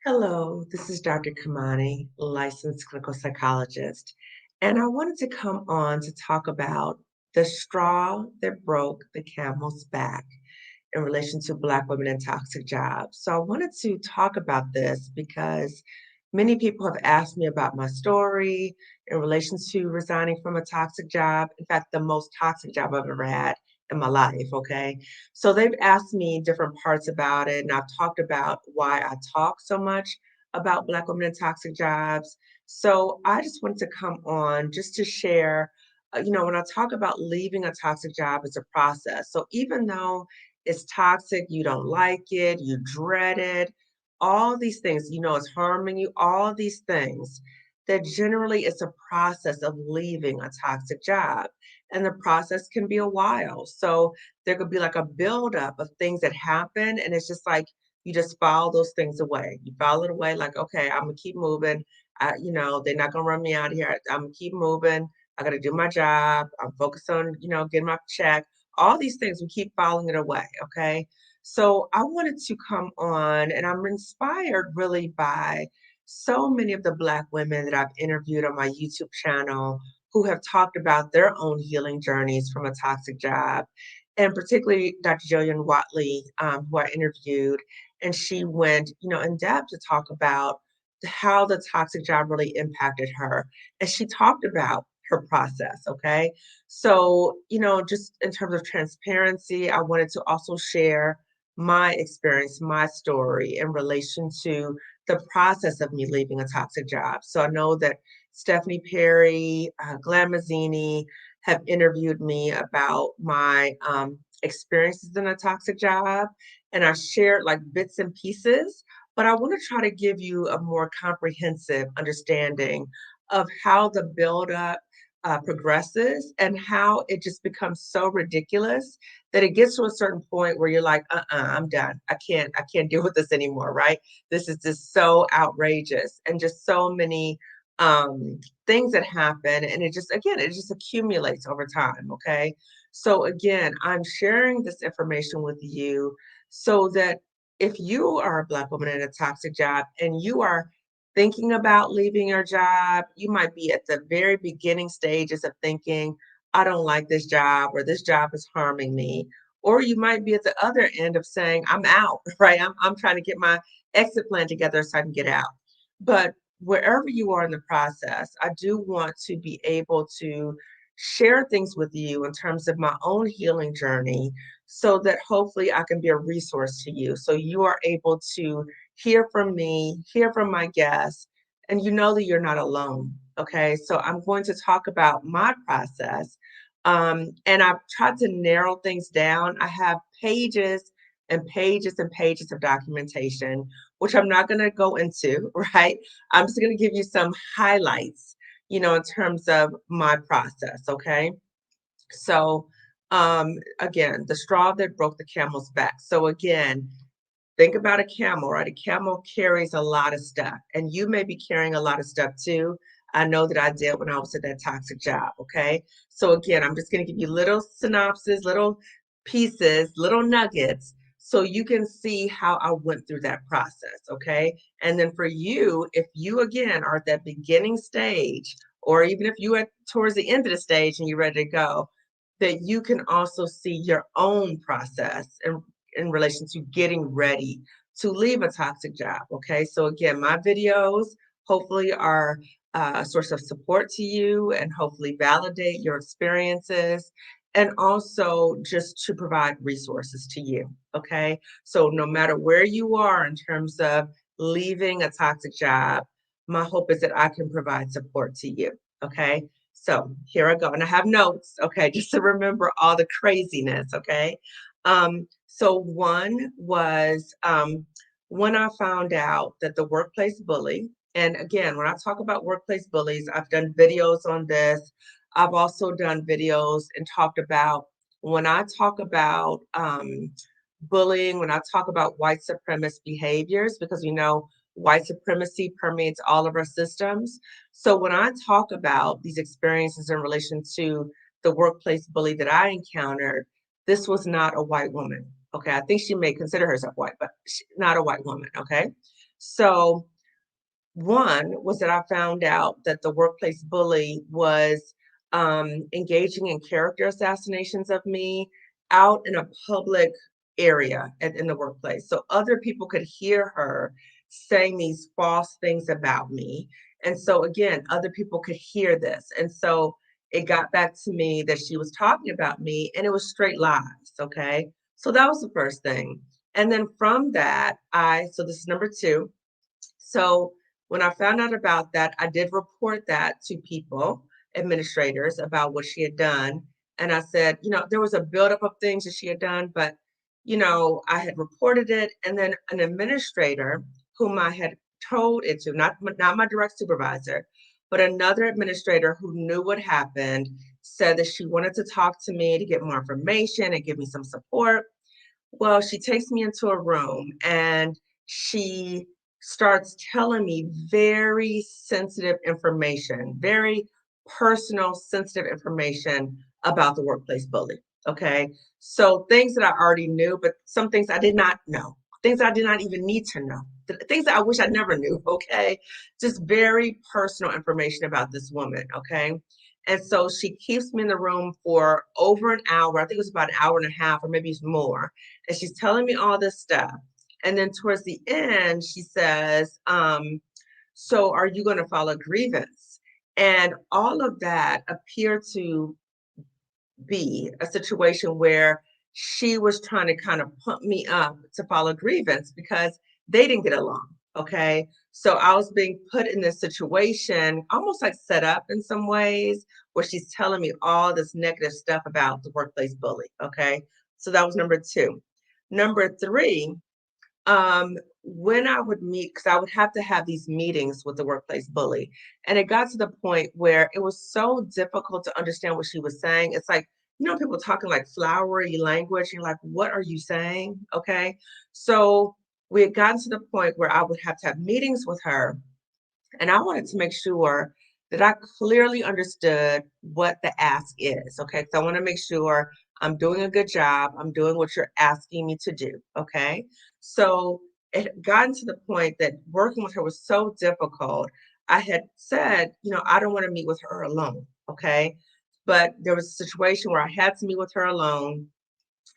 Hello, this is Dr. Kamani, licensed clinical psychologist, and I wanted to come on to talk about the straw that broke the camel's back in relation to Black women in toxic jobs. So I wanted to talk about this because many people have asked me about my story in relation to resigning from a toxic job. In fact, the most toxic job I've ever had in my life. Okay. So they've asked me different parts about it, and I've talked about why I talk so much about Black women in toxic jobs. So I just wanted to come on just to share. When I talk about leaving a toxic job, it's a process. So even though it's toxic, you don't like it, you dread it, all these things, it's harming you, all these things, that generally it's a process of leaving a toxic job. And the process can be a while. So there could be like a buildup of things that happen. And it's just like you just file those things away. You file it away, like, okay, I'm gonna keep moving. They're not gonna run me out of here. I'm gonna keep moving. I gotta do my job. I'm focused on, getting my check, all these things, we keep filing it away. Okay. So I wanted to come on, and I'm inspired really by so many of the Black women that I've interviewed on my YouTube channel who have talked about their own healing journeys from a toxic job. And particularly Dr. Jillian Watley, who I interviewed, and she went, in depth to talk about how the toxic job really impacted her. And she talked about her process. Okay. So, just in terms of transparency, I wanted to also share my experience, my story in relation to the process of me leaving a toxic job. So I know that Stephanie Perry, Glenn Mazzini have interviewed me about my experiences in a toxic job, and I shared like bits and pieces. But I want to try to give you a more comprehensive understanding of how the buildup progresses and how it just becomes so ridiculous that it gets to a certain point where you're like, I'm done. I can't deal with this anymore, right? This is just so outrageous and just so many things that happen. And it just accumulates over time. Okay. So again, I'm sharing this information with you so that if you are a Black woman in a toxic job and you are thinking about leaving your job, you might be at the very beginning stages of thinking, I don't like this job, or this job is harming me. Or you might be at the other end of saying, I'm out, right? I'm trying to get my exit plan together so I can get out. But wherever you are in the process, I do want to be able to share things with you in terms of my own healing journey so that hopefully I can be a resource to you. So you are able to hear from me, hear from my guests, and you know that you're not alone. Okay. So I'm going to talk about my process. And I've tried to narrow things down. I have pages and pages and pages of documentation, which I'm not going to go into, right? I'm just going to give you some highlights, in terms of my process. Okay. So, again, the straw that broke the camel's back. So, again, think about a camel, right? A camel carries a lot of stuff, and you may be carrying a lot of stuff too. I know that I did when I was at that toxic job. Okay. So, again, I'm just going to give you little synopses, little pieces, little nuggets, so you can see how I went through that process. Okay. And then for you, if you again are at that beginning stage, or even if you are towards the end of the stage and you're ready to go, that you can also see your own process in relation to getting ready to leave a toxic job. Okay. So, again, my videos hopefully are a source of support to you and hopefully validate your experiences and also just to provide resources to you. Okay. So, no matter where you are in terms of leaving a toxic job, my hope is that I can provide support to you. Okay. So here I go. And I have notes, okay, just to remember all the craziness, okay? So one was when I found out that the workplace bully, and again, when I talk about workplace bullies, I've done videos on this. I've also done videos and talked about when I talk about bullying, when I talk about white supremacist behaviors, because we know white supremacy permeates all of our systems. So when I talk about these experiences in relation to the workplace bully that I encountered, this was not a white woman. Okay, I think she may consider herself white, but not a white woman. Okay, So one was that I found out that the workplace bully was engaging in character assassinations of me out in a public area in the workplace. So other people could hear her saying these false things about me. And so, again, other people could hear this. And so it got back to me that she was talking about me and it was straight lies. Okay. So that was the first thing. And then from that, so this is number two. So when I found out about that, I did report that to people, administrators, about what she had done. And I said, there was a buildup of things that she had done, but, I had reported it. And then an administrator whom I had told it to, not my direct supervisor, but another administrator who knew what happened, said that she wanted to talk to me to get more information and give me some support. Well, she takes me into a room and she starts telling me very sensitive information, very personal, sensitive information about the workplace bully. Okay. So things that I already knew, but some things I did not know, things I did not even need to know, things that I wish I never knew. Okay. Just very personal information about this woman. Okay. And so she keeps me in the room for over an hour. I think it was about an hour and a half, or maybe it's more, and she's telling me all this stuff. And then towards the end, she says, so are you going to file a grievance? And all of that appeared to be a situation where she was trying to kind of pump me up to file a grievance because they didn't get along. Okay. So I was being put in this situation, almost like set up in some ways, where she's telling me all this negative stuff about the workplace bully. Okay. So that was number two. Number three, when I would meet, because I would have to have these meetings with the workplace bully, and it got to the point where it was so difficult to understand what she was saying. It's like, people talking like flowery language. You're like, what are you saying? Okay. So we had gotten to the point where I would have to have meetings with her, and I wanted to make sure that I clearly understood what the ask is. Okay. So I want to make sure I'm doing a good job. I'm doing what you're asking me to do. Okay. So it had gotten to the point that working with her was so difficult. I had said, I don't want to meet with her alone. Okay. But there was a situation where I had to meet with her alone.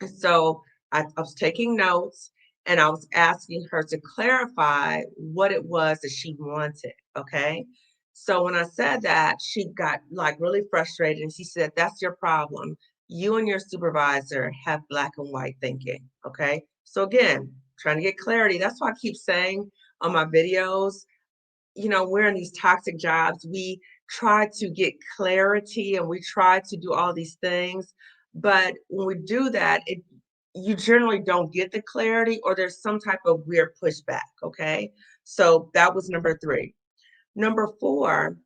And so I was taking notes and I was asking her to clarify what it was that she wanted. Okay. So when I said that, she got like really frustrated and she said, that's your problem. You and your supervisor have black and white thinking. Okay. So again, trying to get clarity. That's why I keep saying on my videos, we're in these toxic jobs. We try to get clarity and we try to do all these things. But when we do that, you generally don't get the clarity or there's some type of weird pushback. Okay. So that was number three. Number four,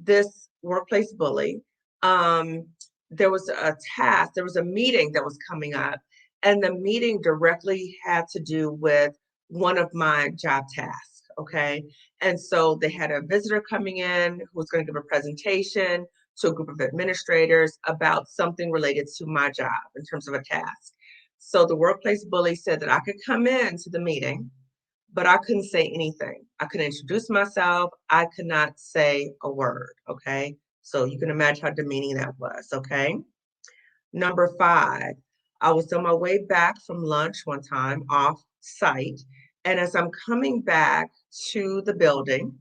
this workplace bully, um, there was there was a meeting that was coming up, and the meeting directly had to do with one of my job tasks. Okay. And so they had a visitor coming in who was going to give a presentation to a group of administrators about something related to my job in terms of a task. So the workplace bully said that I could come in to the meeting, but I couldn't say anything. I couldn't introduce myself. I could not say a word. Okay. So you can imagine how demeaning that was. Okay. Number five, I was on my way back from lunch one time off site. And as I'm coming back to the building,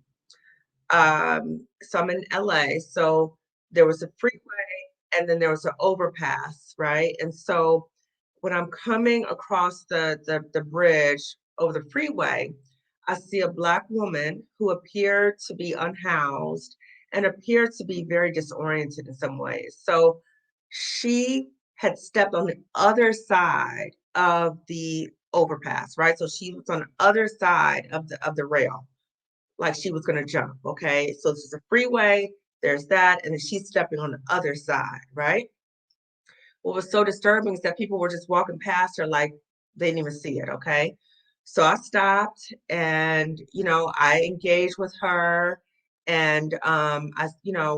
so I'm in LA. So there was a freeway and then there was an overpass, right? And so when I'm coming across the bridge over the freeway, I see a Black woman who appeared to be unhoused and appeared to be very disoriented in some ways. So she had stepped on the other side of the overpass, right? So she was on the other side of the rail, like she was going to jump. Okay. So this is a freeway, there's that, and then she's stepping on the other side, right? What was so disturbing is that people were just walking past her like they didn't even see it. Okay. So I stopped and, I engaged with her and I,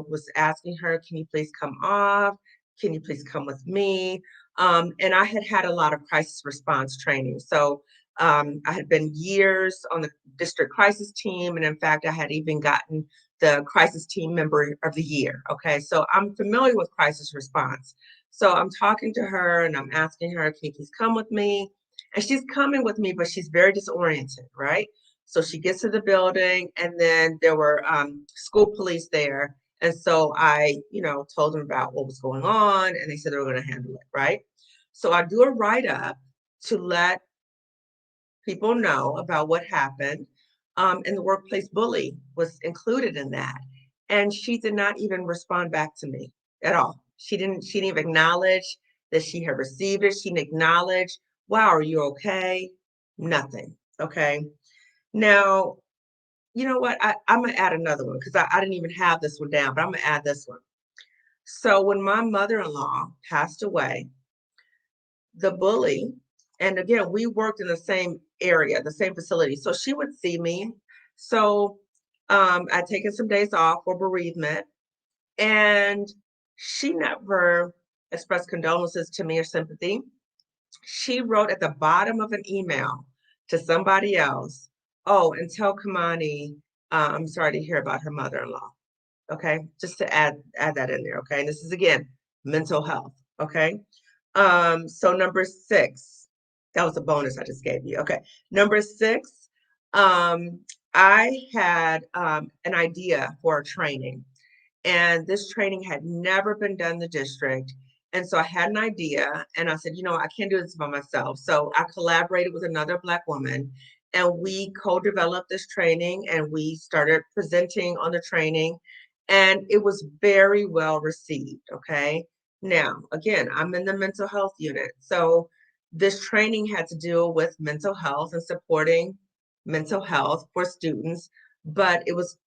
was asking her, can you please come off? Can you please come with me? And I had had a lot of crisis response training. So I had been years on the district crisis team, and in fact, I had even gotten the crisis team member of the year. Okay, so I'm familiar with crisis response. So I'm talking to her and I'm asking her, can you please come with me? And she's coming with me, but she's very disoriented, right? So she gets to the building, and then there were school police there. And so I, told them about what was going on, and they said they were going to handle it, right? So I do a write up to let people know about what happened. And the workplace bully was included in that. And she did not even respond back to me at all. She didn't even acknowledge that she had received it. She didn't acknowledge, wow, are you okay? Nothing. Okay. Now, you know what? I'm gonna add another one because I didn't even have this one down, but I'm gonna add this one. So when my mother-in-law passed away, the bully, and again, we worked in the same area, the same facility. So she would see me. So I'd taken some days off for bereavement, and she never expressed condolences to me or sympathy. She wrote at the bottom of an email to somebody else, oh, and tell Kamani, I'm sorry to hear about her mother-in-law. Okay, just to add that in there. Okay, and this is again mental health. Okay, so number six, that was a bonus I just gave you. Okay. Number six, I had an idea for a training, and this training had never been done in the district. And so I had an idea, and I said, I can't do this by myself. So I collaborated with another Black woman, and we co-developed this training, and we started presenting on the training, and it was very well received. Okay. Now, again, I'm in the mental health unit. So this training had to deal with mental health and supporting mental health for students, but it was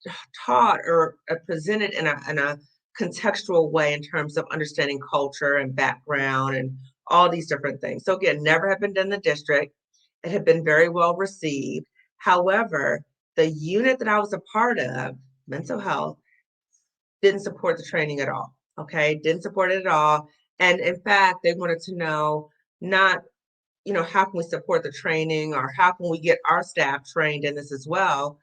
taught or presented in a contextual way in terms of understanding culture and background and all these different things. So again, never had been done in the district. It had been very well received. However, the unit that I was a part of, mental health, didn't support the training at all. Okay, didn't support it at all. And in fact, they wanted to know not, how can we support the training or how can we get our staff trained in this as well?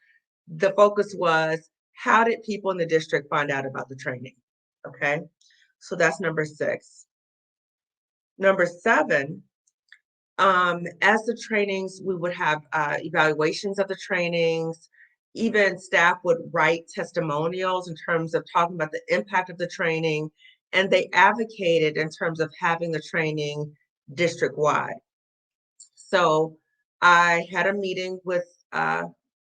The focus was how did people in the district find out about the training? Okay, so that's number six. Number seven, as the trainings, we would have evaluations of the trainings. Even staff would write testimonials in terms of talking about the impact of the training, and they advocated in terms of having the training district wide. So I had a meeting with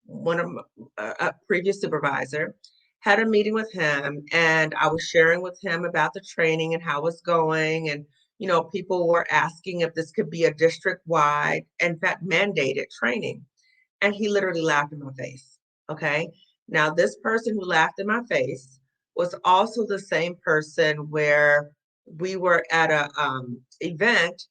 one of a previous supervisor, had a meeting with him, and I was sharing with him about the training and how it's going. And, people were asking if this could be a district wide, in fact, mandated training. And he literally laughed in my face. Okay. Now, this person who laughed in my face was also the same person where we were at a event,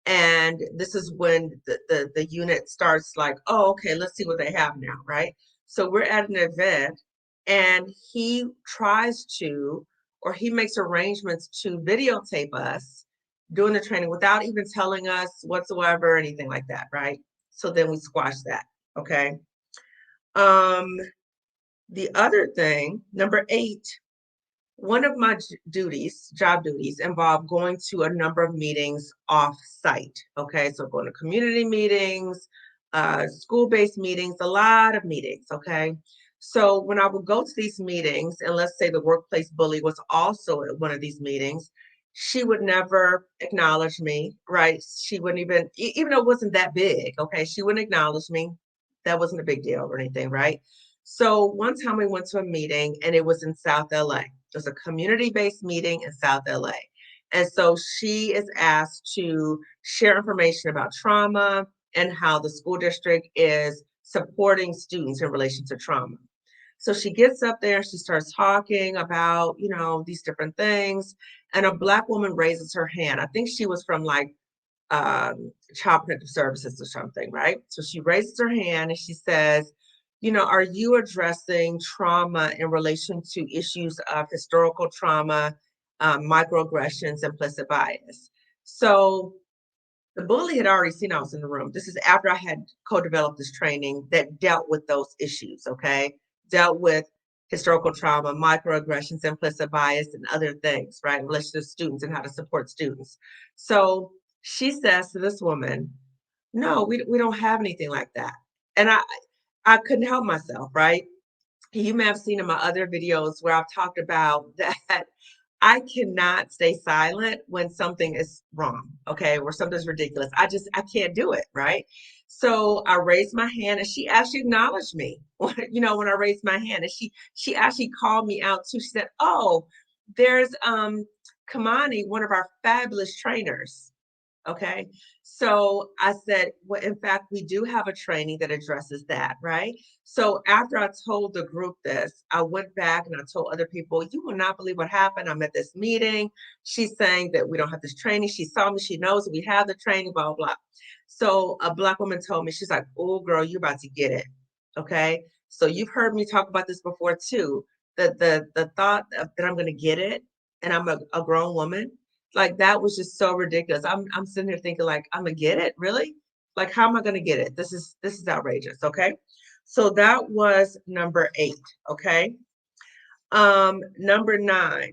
and this is when the unit starts like, oh, okay, let's see what they have now, right? So we're at an event, and he tries to, or he makes arrangements to videotape us doing the training without even telling us whatsoever, anything like that, right? So then we squash that, okay? Um, the other thing, number eight, one of my job duties, involved going to a number of meetings off site. Okay, so going to community meetings, school-based meetings, a lot of meetings. Okay, so when I would go to these meetings, and let's say the workplace bully was also at one of these meetings, she would never acknowledge me, right? She wouldn't even though it wasn't that big, okay, she wouldn't acknowledge me. That wasn't a big deal or anything, right? So one time we went to a meeting, and it was in South LA. There's a community-based meeting in South LA. And so she is asked to share information about trauma and how the school district is supporting students in relation to trauma. So she gets up there, she starts talking about, these different things. And a Black woman raises her hand. I think she was from like Child Protective Services or something, right? So she raises her hand and she says, are you addressing trauma in relation to issues of historical trauma, microaggressions, implicit bias? So The bully had already seen I was in the room. This is after I had co-developed this training that dealt with those issues, okay? Dealt with historical trauma, microaggressions, implicit bias, and other things, right? In relation to students and how to support students. So she says to this woman, no, we don't have anything like that. And I couldn't help myself, right? You may have seen in my other videos where I've talked about that I cannot stay silent when something is wrong, okay, or something's ridiculous. I can't do it, right? So I raised my hand and she actually acknowledged me, when I raised my hand. And she actually called me out too. She said, "Oh, there's Kamani, one of our fabulous trainers." Okay. So I said, well, in fact, we do have a training that addresses that, right? So after I told the group this, I went back and I told other people, you will not believe what happened. I'm at this meeting. She's saying that we don't have this training. She saw me. She knows that we have the training, blah, blah, blah. So a Black woman told me, she's like, oh, girl, you're about to get it. Okay. So you've heard me talk about this before too. The thought that I'm going to get it and I'm a grown woman, like that was just so ridiculous. I'm sitting here thinking like, I'm gonna get it, really? Like, how am I gonna get it? This is outrageous. Okay. So that was number 8. Okay. Number 9. I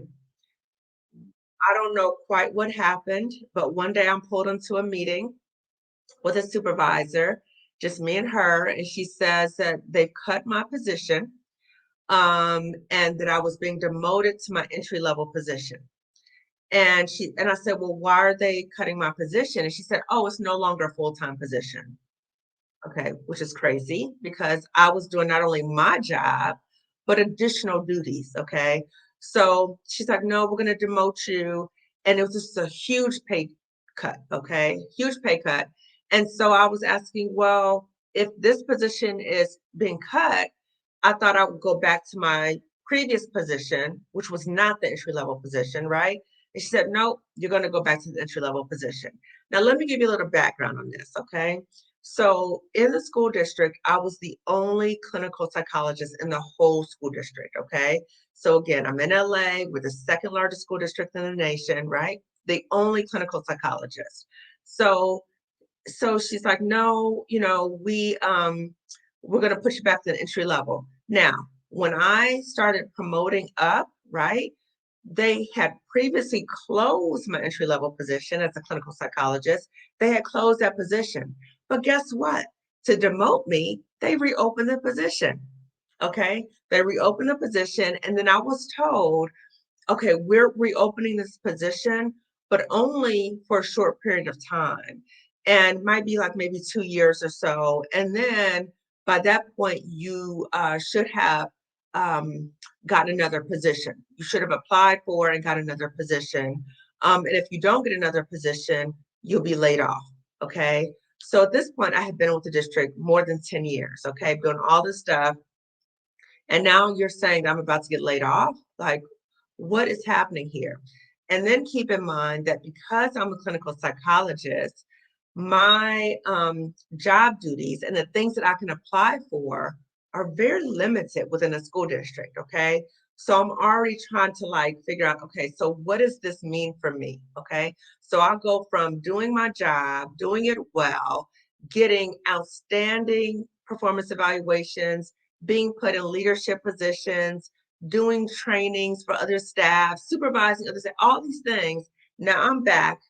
don't know quite what happened, but one day I'm pulled into a meeting with a supervisor, just me and her, and she says that they've cut my position, and that I was being demoted to my entry level position. And I said, well, why are they cutting my position? And she said, oh, it's no longer a full-time position. Okay, which is crazy because I was doing not only my job, but additional duties. Okay. So she's like, no, we're going to demote you. And it was just a huge pay cut. Okay. Huge pay cut. And so I was asking, well, if this position is being cut, I thought I would go back to my previous position, which was not the entry level position, right? And she said, no, you're going to go back to the entry level position. Now, let me give you a little background on this. Okay. So in the school district, I was the only clinical psychologist in the whole school district. Okay. So again, I'm in LA. We're the second largest school district in the nation, right? The only clinical psychologist. So she's like, no, we're gonna put you back to the entry level. Now, when I started promoting up, right, they had previously closed my entry level position as a clinical psychologist. They had closed that position. But guess what? To demote me, they reopened the position. Okay. They reopened the position. And then I was told, okay, we're reopening this position, but only for a short period of time. And might be like maybe 2 years or so. And then by that point, you should have um, gotten another position. You should have applied for and got another position. And if you don't get another position, you'll be laid off. Okay. So at this point, I have been with the district more than 10 years. Okay. Doing all this stuff. And now you're saying I'm about to get laid off. Like, what is happening here? And then keep in mind that because I'm a clinical psychologist, my job duties and the things that I can apply for are very limited within a school district. Okay. So I'm already trying to like figure out, okay, so what does this mean for me? Okay. So I'll go from doing my job, doing it well, getting outstanding performance evaluations, being put in leadership positions, doing trainings for other staff, supervising others, all these things. Now I'm back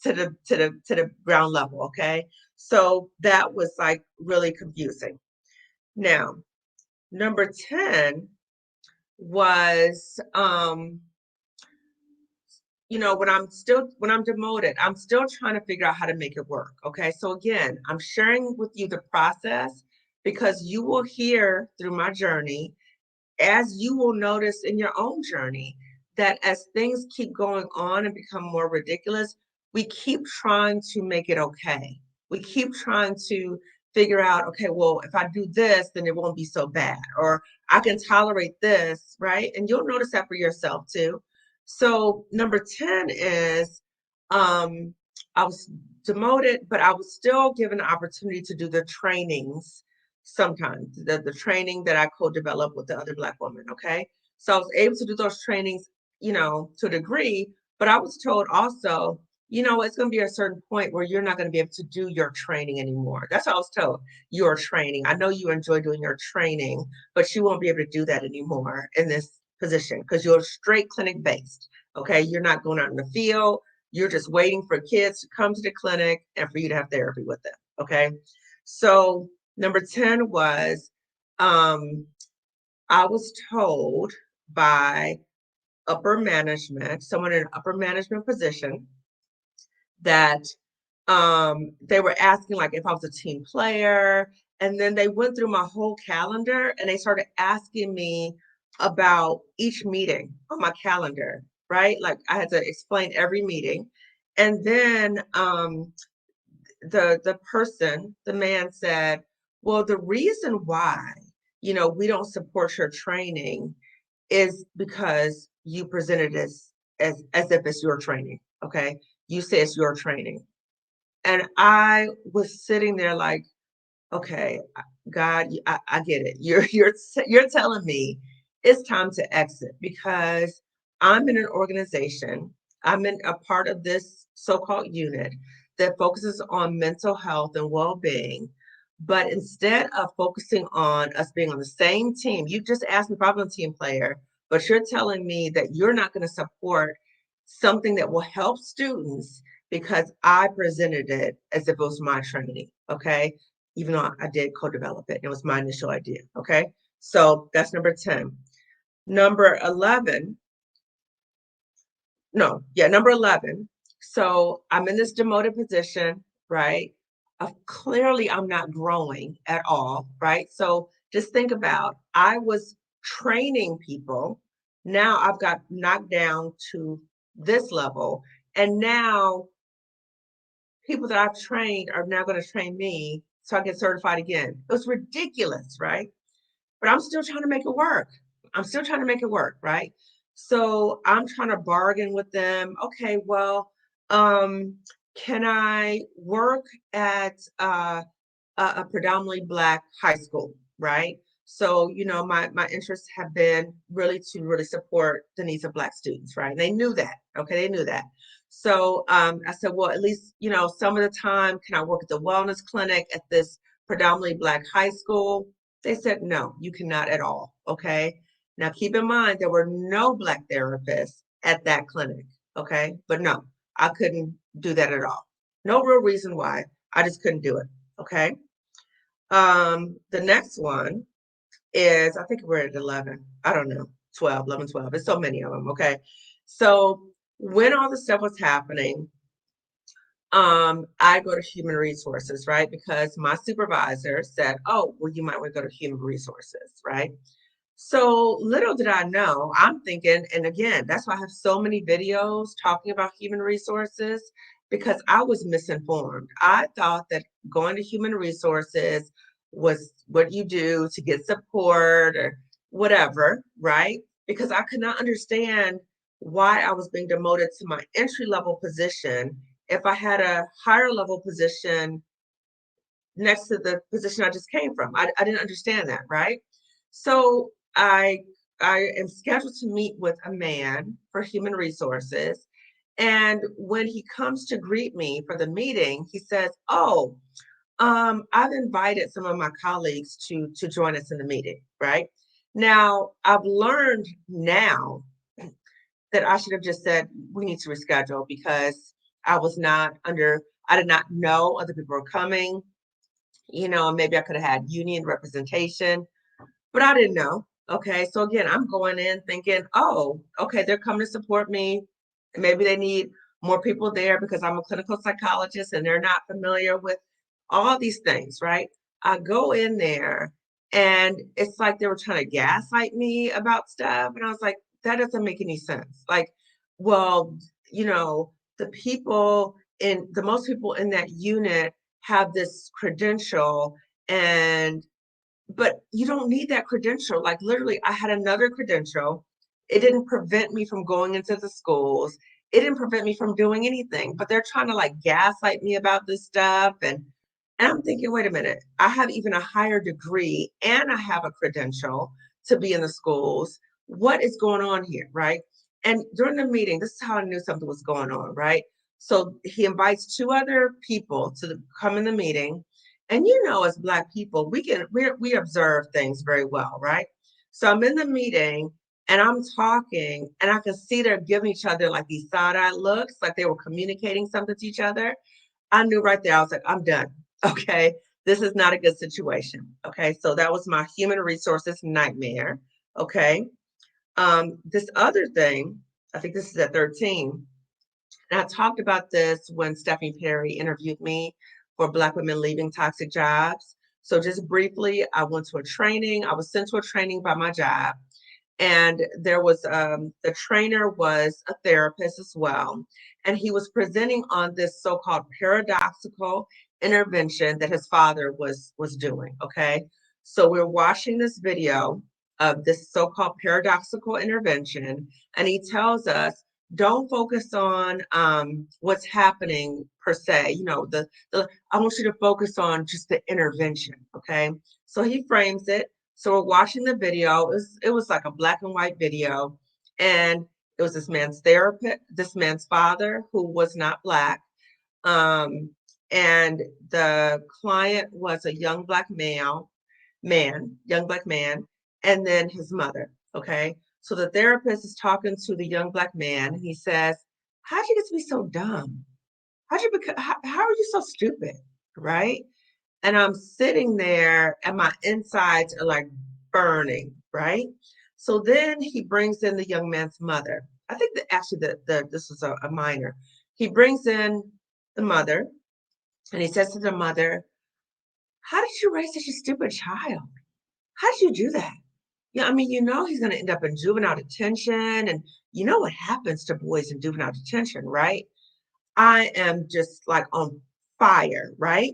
to the ground level. Okay. So that was like really confusing. Now, number 10 was when I'm demoted, I'm still trying to figure out how to make it work. Okay. So again, I'm sharing with you the process because you will hear through my journey, as you will notice in your own journey, that as things keep going on and become more ridiculous, we keep trying to make it okay. We keep trying to figure out, okay, well, if I do this, then it won't be so bad, or I can tolerate this, right? And you'll notice that for yourself too. So number 10 is I was demoted, but I was still given the opportunity to do the trainings sometimes, the training that I co-developed with the other Black woman. Okay. So I was able to do those trainings, to a degree, but I was told also it's going to be a certain point where you're not going to be able to do your training anymore. That's what I was told. Your training. I know you enjoy doing your training, but you won't be able to do that anymore in this position because you're straight clinic based. Okay. You're not going out in the field. You're just waiting for kids to come to the clinic and for you to have therapy with them. Okay. So number 10 was I was told by upper management, someone in an upper management position, that they were asking like if I was a team player. And then they went through my whole calendar and they started asking me about each meeting on my calendar, right? Like I had to explain every meeting. And then the man said, well, the reason why, we don't support your training is because you presented as if it's your training. Okay. You say it's your training. And I was sitting there like, okay, God, I get it. You're telling me it's time to exit because I'm in an organization. I'm in a part of this so-called unit that focuses on mental health and well-being. But instead of focusing on us being on the same team, you just asked me if I'm a team player, but you're telling me that you're not going to support something that will help students because I presented it as if it was my training. Okay. Even though I did co-develop it. It was my initial idea. Okay. So that's number 10. Number 11, no, yeah, number 11. So I'm in this demoted position, right? Clearly, I'm not growing at all, right? So just think about I was training people. Now I've got knocked down to this level. And now people that I've trained are now going to train me so I get certified again. It was ridiculous, right? But I'm still trying to make it work. I'm still trying to make it work, right? So I'm trying to bargain with them. Okay, well, um, can I work at a predominantly Black high school, right? So, my interests have been really to really support the needs of Black students, right? And they knew that. Okay, they knew that. So I said, well, at least, some of the time, can I work at the wellness clinic at this predominantly Black high school? They said, no, you cannot at all. Okay. Now, keep in mind, there were no Black therapists at that clinic. Okay. But no, I couldn't do that at all. No real reason why. I just couldn't do it. Okay. The next one is, I think we're at 11. I don't know, 12, 11, 12. There's so many of them. Okay. So when all this stuff was happening, I go to human resources, right? Because my supervisor said, oh, well, you might want to go to human resources, right? So little did I know, I'm thinking, and again, that's why I have so many videos talking about human resources because I was misinformed. I thought that going to human resources was what you do to get support or whatever, right? Because I could not understand why I was being demoted to my entry level position if I had a higher level position next to the position I just came from. I didn't understand that, right? So I am scheduled to meet with a man for human resources. And when he comes to greet me for the meeting, he says, oh, I've invited some of my colleagues to join us in the meeting, right? Now, I've learned now that I should have just said, we need to reschedule because I did not know other people were coming. Maybe I could have had union representation, but I didn't know. Okay. So again, I'm going in thinking, oh, okay, they're coming to support me. Maybe they need more people there because I'm a clinical psychologist and they're not familiar with all these things, right? I go in there and it's like they were trying to gaslight me about stuff. And I was like, that doesn't make any sense. Like, well, you know, the most people in that unit have this credential and but you don't need that credential. Like literally, I had another credential. It didn't prevent me from going into the schools. It didn't prevent me from doing anything. But they're trying to like gaslight me about this stuff. And I'm thinking, wait a minute, I have even a higher degree and I have a credential to be in the schools. What is going on here? Right. And during the meeting, this is how I knew something was going on, right? So he invites two other people to come in the meeting. And as Black people, we observe things very well, right? So I'm in the meeting and I'm talking, and I can see they're giving each other like these side-eye looks, like they were communicating something to each other. I knew right there, I was like, I'm done. Okay. This is not a good situation. Okay. So that was my human resources nightmare. Okay. This other thing, I think this is at 13. And I talked about this when Stephanie Perry interviewed me for Black women leaving toxic jobs. So just briefly, I went to a training. I was sent to a training by my job, and there was the trainer was a therapist as well, and he was presenting on this so-called paradoxical intervention that his father was doing. Okay, so we're watching this video of this so-called paradoxical intervention, and he tells us, don't focus on what's happening per se. The I want you to focus on just the intervention. Okay, so he frames it. So we're watching the video. It was like a black and white video, and it was this man's therapist, this man's father who was not Black, um, and the client was a young Black man, and then his mother. Okay, so the therapist is talking to the young Black man, and he says, "How'd you get to be so dumb? How'd you become? How are you so stupid?" Right? And I'm sitting there and my insides are like burning, right? So then he brings in the young man's mother. I think that actually this was a minor. He brings in the mother and he says to the mother, "How did you raise such a stupid child? How did you do that? Yeah, I mean, he's going to end up in juvenile detention, and you know what happens to boys in juvenile detention, right?" I am just like on fire, right?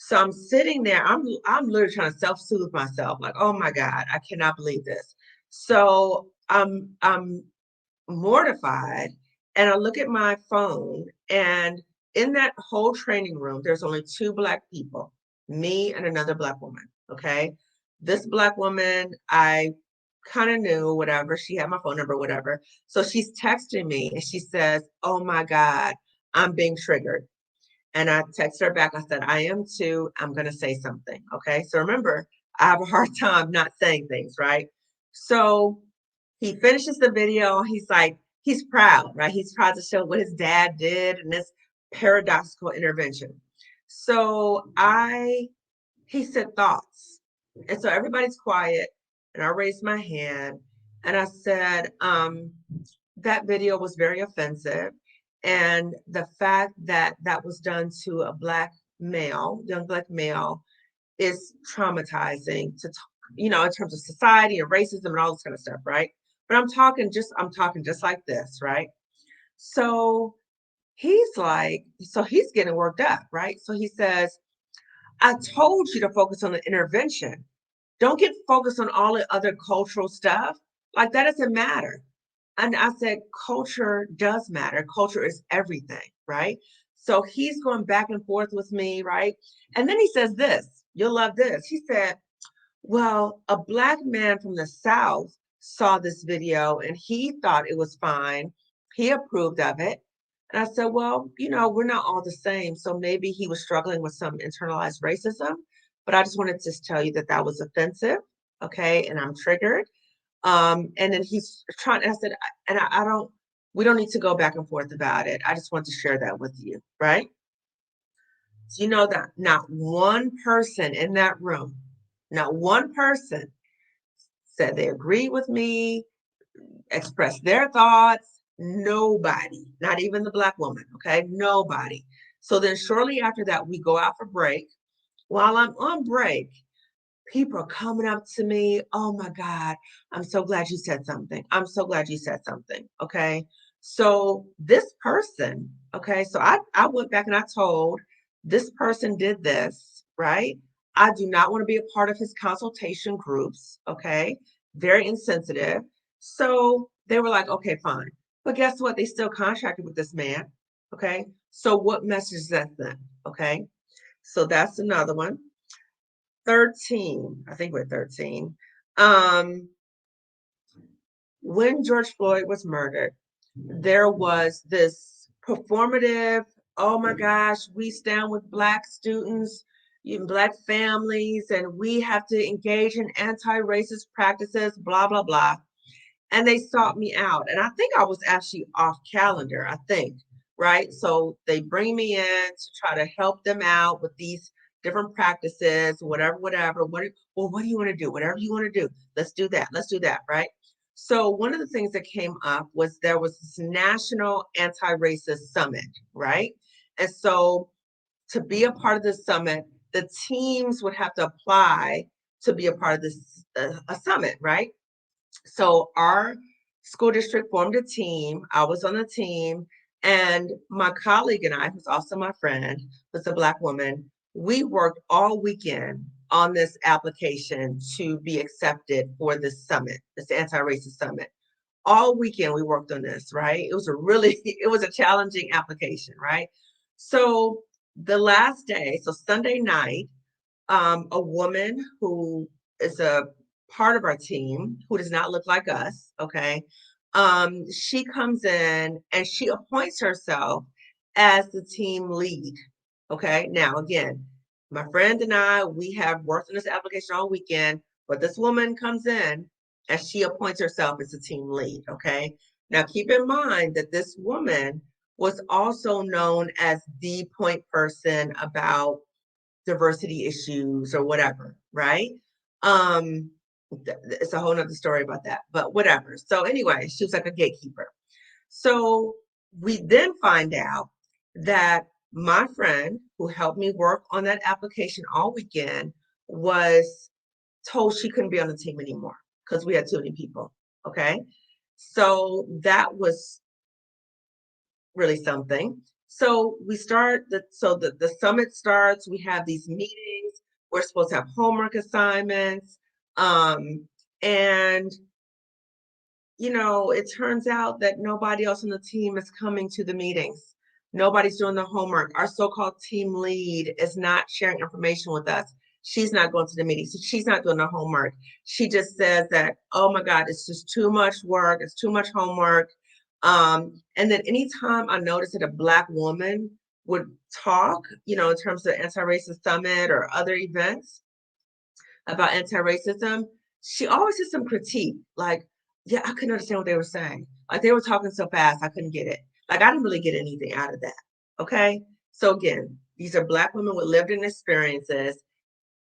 So I'm sitting there, I'm literally trying to self-soothe myself, like, oh my God, I cannot believe this. So I'm mortified, and I look at my phone, and in that whole training room, there's only two Black people, me and another Black woman. Okay. This Black woman, I kind of knew, whatever. She had my phone number, whatever. So she's texting me and she says, "Oh my God, I'm being triggered." And I text her back. I said, "I am too. I'm going to say something." Okay. So remember, I have a hard time not saying things, right? So he finishes the video. He's like, he's proud, right? He's proud to show what his dad did in this paradoxical intervention. So he said thoughts. And so everybody's quiet. And I raised my hand and I said, that video was very offensive. And the fact that that was done to a Black male, young Black male, is traumatizing to, in terms of society and racism and all this kind of stuff, right? But I'm talking just like this, right? So he's getting worked up, right? So he says, "I told you to focus on the intervention. Don't get focused on all the other cultural stuff. Like that doesn't matter." And I said, culture does matter. Culture is everything, right? So he's going back and forth with me, right? And then he says this, you'll love this. He said, "Well, a Black man from the South saw this video and he thought it was fine. He approved of it." And I said, "Well, we're not all the same. So maybe he was struggling with some internalized racism. But I just wanted to just tell you that that was offensive. Okay. And I'm triggered." And then he's trying, I said, I don't, we don't need to go back and forth about it. I just want to share that with you. Right. So you know that not one person in that room, not one person said they agreed with me, expressed their thoughts. Nobody, not even the Black woman. Okay. Nobody. So then shortly after that, we go out for break. While I'm on break, people are coming up to me. "Oh my God, I'm so glad you said something. I'm so glad you said something." Okay. So this person, okay, so I went back and I told this person did this, right? I do not want to be a part of his consultation groups. Okay. Very insensitive. So they were like, "Okay, fine." But guess what? They still contracted with this man. Okay. So what message is that then? Okay. So that's another one. 13, I think we're 13. Um, when George Floyd was murdered, there was this Performative, oh my gosh, we stand with Black students, Black families, and we have to engage in anti-racist practices, blah, blah, blah. And they sought me out. And I think I was actually off calendar, I think, right? So they bring me in to try to help them out with these different practices, whatever, whatever. What do you want to do? Whatever you want to do, let's do that. Let's do that, right? So one of the things that came up was there was this national anti-racist summit, right? And so to be a part of the summit, the teams would have to apply to be a part of this a summit, right? So our school district formed a team. I was on the team, and my colleague and I, who's also my friend, was a Black woman. We worked all weekend on this application to be accepted for this summit, this anti-racist summit. All weekend we worked on this, right? It was a really, it was a challenging application, right? So the last day, so Sunday night, a woman who is a part of our team who does not look like us, okay? She comes in and she appoints herself as the team lead, okay? Now, again, my friend and I, we have worked on this application all weekend, but this woman comes in and she appoints herself as the team lead, okay? Now, keep in mind that this woman was also known as the point person about diversity issues or whatever, right? Um, it's a whole nother story about that, but whatever. So anyway, she was like a gatekeeper. So we then find out that my friend who helped me work on that application all weekend was told she couldn't be on the team anymore because we had too many people. Okay. So that was really something. So we start the summit starts, we have these meetings, we're supposed to have homework assignments. And it turns out that nobody else on the team is coming to the meetings. Nobody's doing the homework. Our so-called team lead is not sharing information with us. She's not going to the meetings. She's not doing the homework. She just says that, oh my God, it's just too much work. It's too much homework. And then anytime I noticed that a Black woman would talk, in terms of anti-racist summit or other events about anti-racism, she always did some critique, like, yeah, I couldn't understand what they were saying. Like they were talking so fast, I couldn't get it. Like I didn't really get anything out of that. Okay. So again, these are Black women with lived in experiences.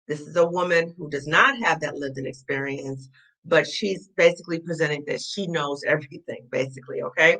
This is a woman who does not have that lived in experience, but she's basically presenting that she knows everything, basically. Okay.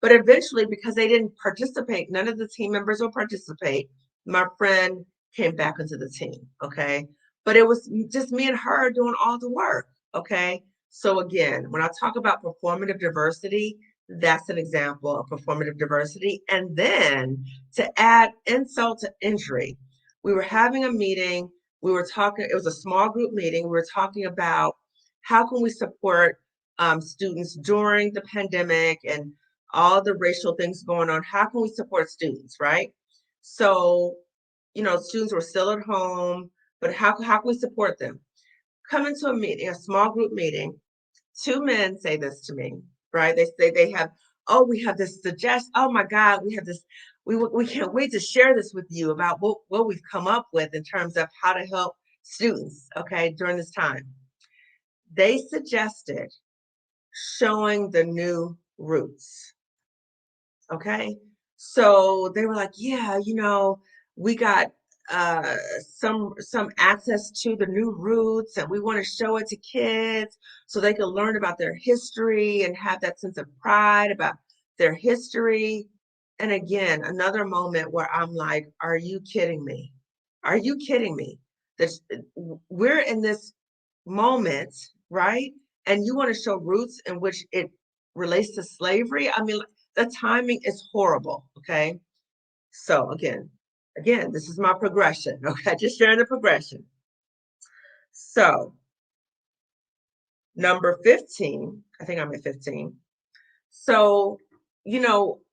But eventually, because they didn't participate, none of the team members will participate. My friend came back into the team. Okay. But it was just me and her doing all the work. Okay. So again, when I talk about performative diversity, that's an example of performative diversity. And then to add insult to injury, we were having a meeting. We were talking, it was a small group meeting. We were talking about how can we support students during the pandemic and all the racial things going on. How can we support students, right? So, students were still at home, but how can we support them? Come into a meeting, a small group meeting. Two men say this to me, right? They say they have, oh, we have this suggest. Oh my God, we have this. We can't wait to share this with you about what we've come up with in terms of how to help students, okay, during this time. They suggested showing the new roots. Okay. So they were like, yeah, we got some access to the new roots and we want to show it to kids so they can learn about their history and have that sense of pride about their history. And again, another moment where I'm like, are you kidding me? Are you kidding me? That we're in this moment, right? And you want to show roots in which it relates to slavery. I mean, the timing is horrible. Okay. So again, this is my progression. Okay. Just sharing the progression. So number 15, I think I'm at 15. So,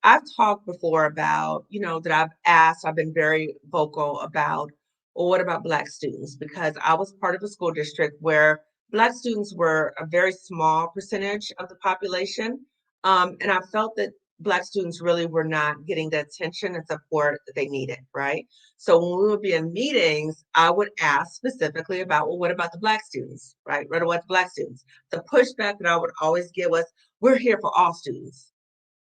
I've talked before about, that I've been very vocal about, well, what about Black students? Because I was part of a school district where Black students were a very small percentage of the population. And I felt that Black students really were not getting the attention and support that they needed, right? So when we would be in meetings, I would ask specifically about, well, what about the Black students, right? What about the Black students? The pushback that I would always get was, we're here for all students,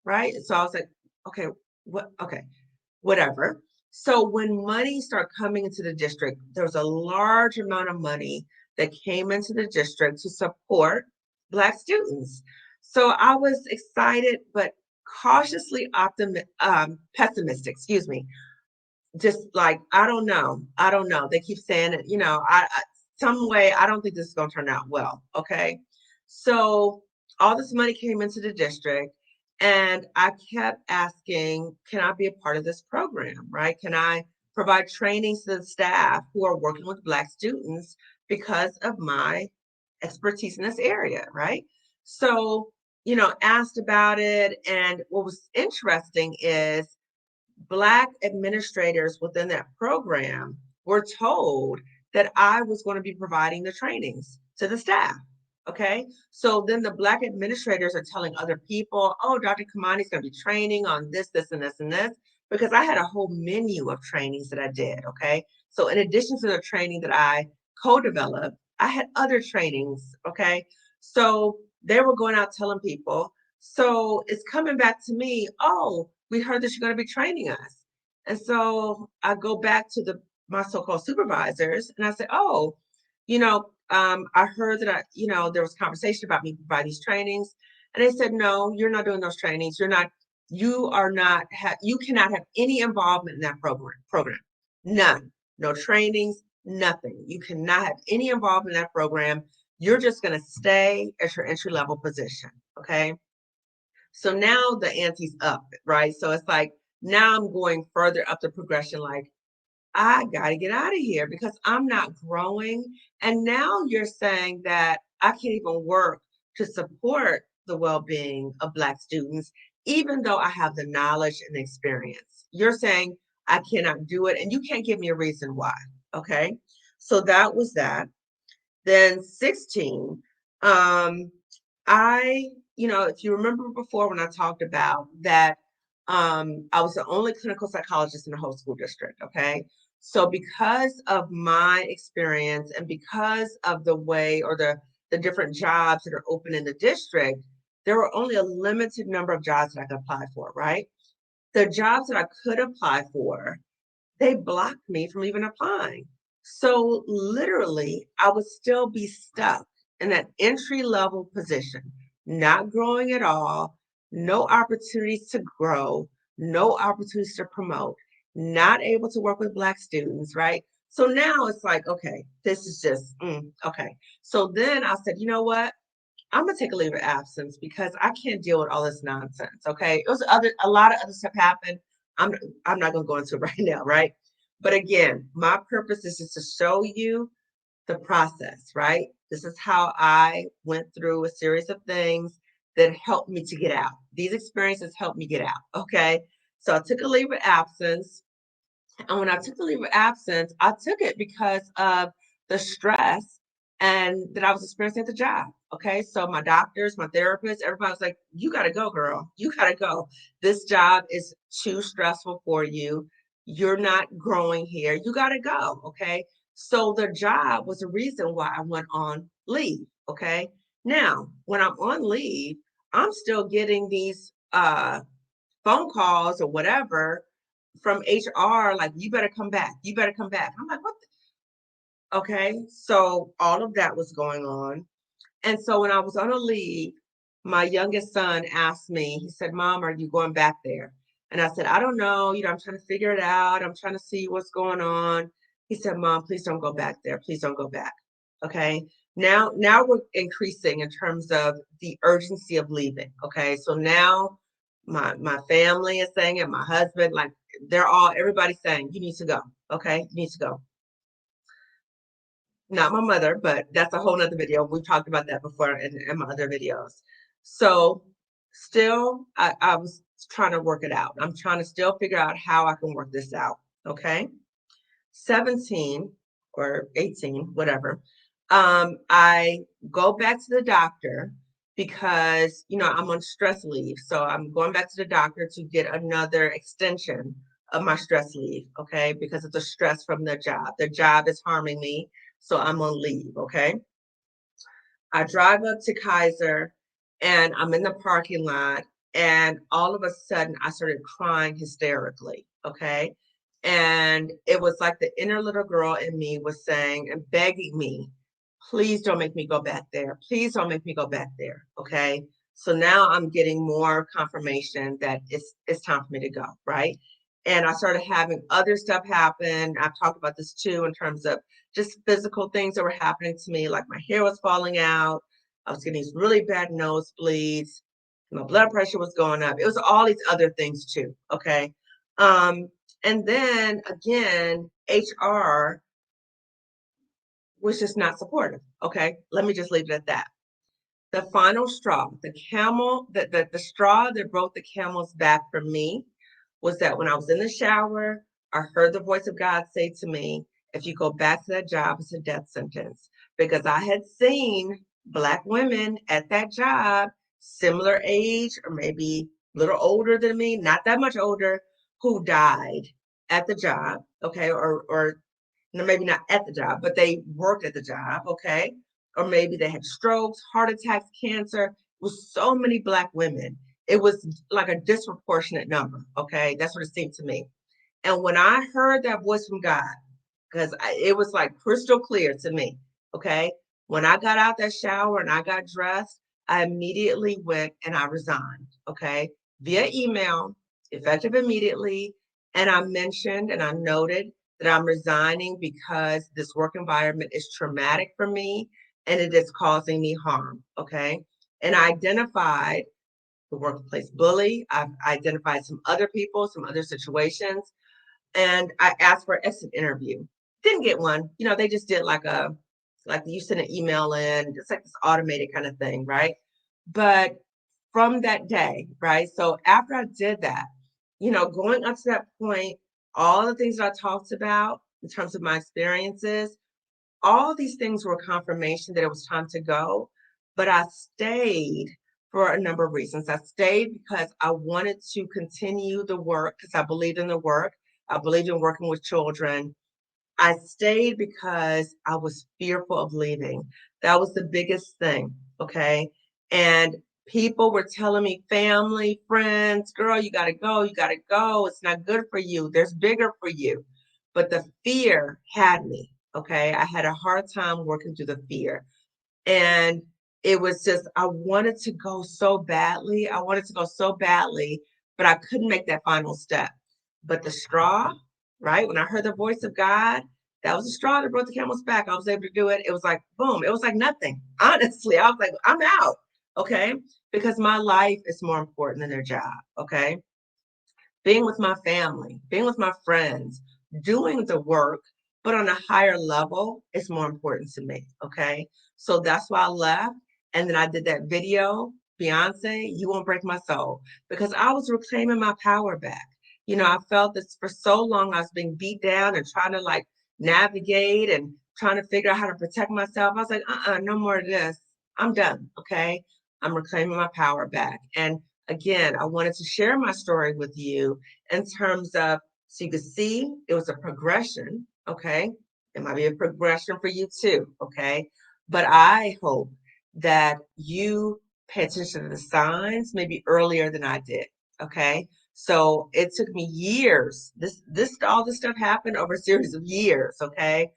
right? So I was like, okay, okay, whatever. So when money started coming into the district, there was a large amount of money that came into the district to support Black students. So I was excited, but cautiously pessimistic, excuse me. Just like, I don't know. They keep saying it, some way, I don't think this is going to turn out well. Okay. So all this money came into the district, and I kept asking, can I be a part of this program? Right? Can I provide trainings to the staff who are working with Black students because of my expertise in this area? Right. So, asked about it. And what was interesting is Black administrators within that program were told that I was going to be providing the trainings to the staff. Okay. So then the Black administrators are telling other people, oh, Dr. Kamani's going to be training on this, this, and this, and this, because I had a whole menu of trainings that I did. Okay. So in addition to the training that I co developed, I had other trainings. Okay. So they were going out telling people. So it's coming back to me, oh, we heard that you're going to be training us. And so I go back to my so-called supervisors and I say, oh, I heard that there was conversation about me providing these trainings. And they said, no, you're not doing those trainings. You cannot have any involvement in that program. None. No trainings, nothing. You cannot have any involvement in that program. You're just going to stay at your entry level position. Okay. So now the ante's up, right? So it's like now I'm going further up the progression, like I got to get out of here because I'm not growing. And now you're saying that I can't even work to support the well being of Black students, even though I have the knowledge and the experience. You're saying I cannot do it, and you can't give me a reason why. Okay. So that was that. Then 16, um, if you remember before when I talked about that, I was the only clinical psychologist in the whole school district. Okay. So because of my experience and because of the way or the different jobs that are open in the district, there were only a limited number of jobs that I could apply for, right? The jobs that I could apply for, they blocked me from even applying. So literally, I would still be stuck in that entry level position, not growing at all, no opportunities to grow, no opportunities to promote, not able to work with Black students, right? So now it's like, okay, this is just, okay. So then I said, you know what? I'm gonna take a leave of absence because I can't deal with all this nonsense. Okay. It was a lot of other stuff happened. I'm I'm not gonna go into it right now, right? But again, my purpose is just to show you the process, right? This is how I went through a series of things that helped me to get out. These experiences helped me get out. Okay. So I took a leave of absence. And when I took the leave of absence, I took it because of the stress and that I was experiencing at the job. Okay. So my doctors, my therapists, everybody was like, you got to go, girl. You got to go. This job is too stressful for you. You're not growing here. You got to go. Okay. So the job was the reason why I went on leave. Okay. Now, when I'm on leave, I'm still getting these phone calls or whatever from HR, like, you better come back. You better come back. I'm like, what? Okay. So all of that was going on. And so when I was on a leave, my youngest son asked me, he said, Mom, are you going back there? And I said, I don't know. I'm trying to figure it out. I'm trying to see what's going on. He said, Mom, please don't go back there. Please don't go back. Okay. Now we're increasing in terms of the urgency of leaving. Okay. So now my family is saying it, my husband, like everybody's saying, you need to go. Okay. You need to go. Not my mother, but that's a whole nother video. We talked about that before in my other videos. So still, I was trying to work it out. I'm trying to still figure out how I can work this out. Okay. 17 or 18, whatever. I go back to the doctor because, I'm on stress leave. So I'm going back to the doctor to get another extension of my stress leave, okay? Because it's a stress from their job. Their job is harming me, so I'm on leave, okay? I drive up to Kaiser and I'm in the parking lot, and all of a sudden I started crying hysterically, okay? And it was like the inner little girl in me was saying and begging me, please don't make me go back there. Please don't make me go back there, okay? So now I'm getting more confirmation that it's time for me to go, right? And I started having other stuff happen. I've talked about this too in terms of just physical things that were happening to me, like my hair was falling out. I was getting these really bad nosebleeds. My blood pressure was going up. It was all these other things too. Okay. Um, and then again, HR was just not supportive. Okay. Let me just leave it at that. The final straw, the straw that broke the camel's back for me was that when I was in the shower, I heard the voice of God say to me, if you go back to that job, it's a death sentence. Because I had seen Black women at that job, similar age or maybe a little older than me, not that much older, who died at the job, okay, or maybe not at the job, but they worked at the job, okay? Or maybe they had strokes, heart attacks, cancer. It was so many Black women. It was like a disproportionate number, okay? That's what it seemed to me. And when I heard that voice from God, because it was like crystal clear to me, okay? When I got out that shower and I got dressed, I immediately went and I resigned, okay? Via email, effective immediately. And I mentioned and I noted that I'm resigning because this work environment is traumatic for me and it is causing me harm, okay? And I identified the workplace bully. I've identified some other people, some other situations, and I asked for an exit interview. Didn't get one. They just did like you send an email in, it's like this automated kind of thing, right? But from that day, right? So after I did that, going up to that point, all the things that I talked about in terms of my experiences, all these things were confirmation that it was time to go. But I stayed for a number of reasons. I stayed because I wanted to continue the work because I believed in the work. I believed in working with children. I stayed because I was fearful of leaving. That was the biggest thing. Okay. And people were telling me, family, friends, girl, you got to go. You got to go. It's not good for you. There's bigger for you. But the fear had me. Okay. I had a hard time working through the fear. And it was just, I wanted to go so badly. I wanted to go so badly, but I couldn't make that final step. But the straw, right? When I heard the voice of God, that was the straw that broke the camel's back. I was able to do it. It was like, boom, it was like nothing. Honestly, I was like, I'm out. Okay. Because my life is more important than their job. Okay. Being with my family, being with my friends, doing the work, but on a higher level is more important to me. Okay. So that's why I left. And then I did that video, Beyonce, You Won't Break My Soul, because I was reclaiming my power back. I felt this for so long. I was being beat down and trying to like navigate and trying to figure out how to protect myself. I was like, no more of this. I'm done. Okay. I'm reclaiming my power back. And again, I wanted to share my story with you in terms of so you could see it was a progression. Okay. It might be a progression for you too. Okay. But I hope that you pay attention to the signs maybe earlier than I did. Okay. So it took me years. All this stuff happened over a series of years. Okay.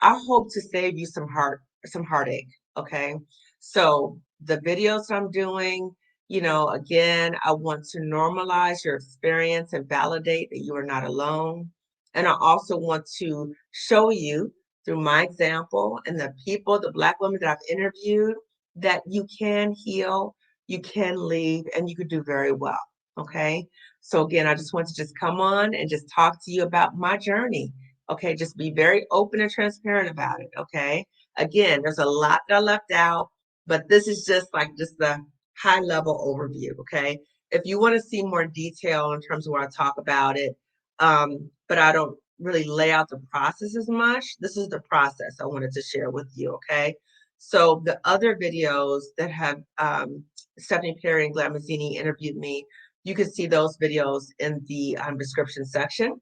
I hope to save you some heartache. Okay. So the videos I'm doing, again, I want to normalize your experience and validate that you are not alone. And I also want to show you through my example and the Black women that I've interviewed, that you can heal, you can leave, and you could do very well. Okay. So again, I just want to just come on and just talk to you about my journey. Okay. Just be very open and transparent about it. Okay. Again, there's a lot that I left out, but this is just the high level overview. Okay. If you want to see more detail in terms of where I talk about it, but I don't really lay out the process as much, this is the process I wanted to share with you. Okay. So the other videos that have Stephanie Perry and Glamazzini interviewed me, you can see those videos in the description section.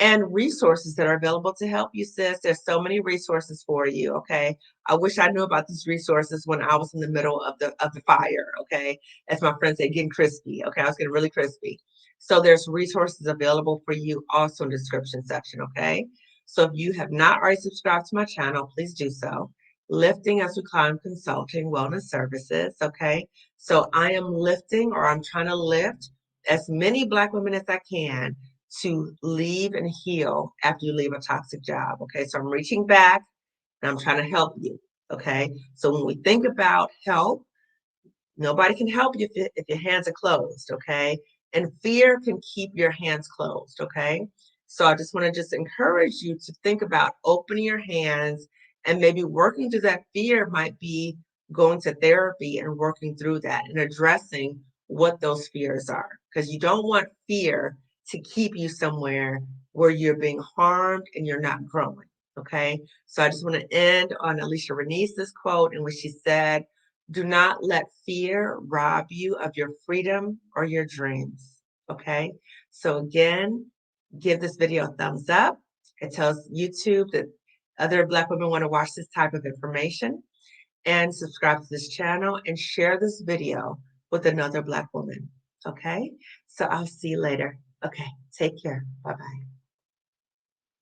And resources that are available to help you, sis. There's so many resources for you, okay? I wish I knew about these resources when I was in the middle of the fire, okay? As my friends say, getting crispy, okay? I was getting really crispy. So there's resources available for you also in the description section, okay? So if you have not already subscribed to my channel, please do so. Lifting as we climb consulting wellness services, okay? So I am lifting, or I'm trying to lift as many Black women as I can to leave and heal after you leave a toxic job. Okay, so I'm reaching back and I'm trying to help you. Okay, so when we think about help, nobody can help you if your hands are closed. Okay, and fear can keep your hands closed. Okay, so I just want to just encourage you to think about opening your hands, and maybe working through that fear might be going to therapy and working through that and addressing what those fears are, because you don't want fear to keep you somewhere where you're being harmed and you're not growing. Okay, so I just want to end on Alicia Renice's quote, in which she said, "Do not let fear rob you of your freedom or your dreams." Okay, so again, give this video a thumbs up. It tells YouTube that other Black women want to watch this type of information, and subscribe to this channel and share this video with another Black woman. Okay, so I'll see you later. Okay, take care. Bye bye.